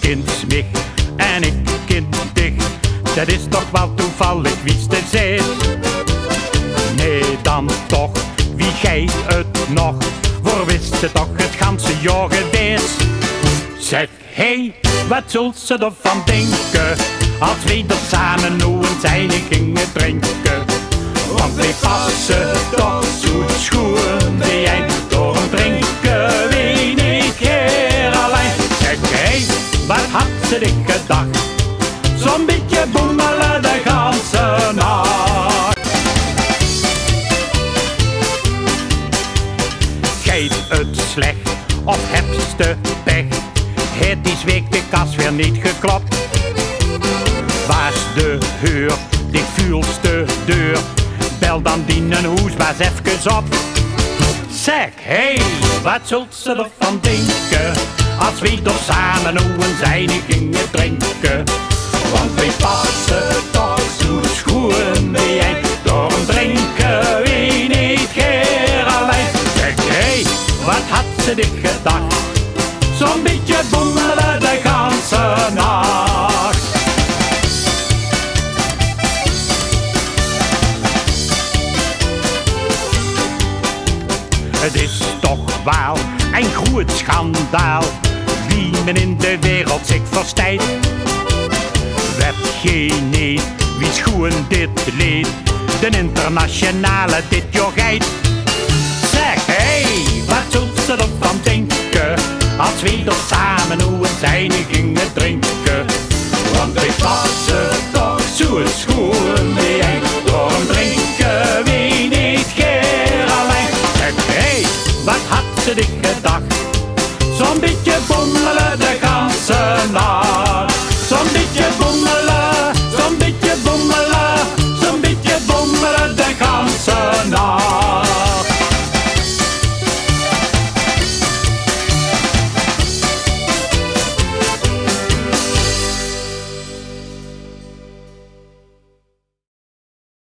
kind smig en ik kind dicht. Dat is toch wel toevallig wie's te zit. Nee, dan toch, wie gij het nog, voor wist ze toch het ganse jaar geweest. Zeg, hey, wat zult ze ervan denken, als we er samen nu een zijne gingen drinken? Want wij passen toch zo schoon bij door een drinken wie niet keer alleen. Zeg, hey, wat had ze dik gedacht, zo'n beetje boemelen de ganse nacht. Geit het slecht of hebste pech, het is week de kas weer niet geklopt. Was de heur, die vuilste deur, bel dan dienenhoes was even op. Zeg, hey, wat zult ze ervan denken, als we er samen hoe een zijne gingen drinken? Want wij passen toch zo schoon bij door een drinken wie niet keer alleen. Zeg, hey, wat had ze dik gedacht, zo'n beetje boemelen de ganse nacht. Het is toch wel een groot schandaal, wie men in de wereld zich verstijdt. Werd geen niet, wie schoen dit leed, de internationale dit jogeit. Zeg, hey, wat zult ze ervan denken, als we er samen hoe een zijne gingen drinken? Want wij passen toch zo schoon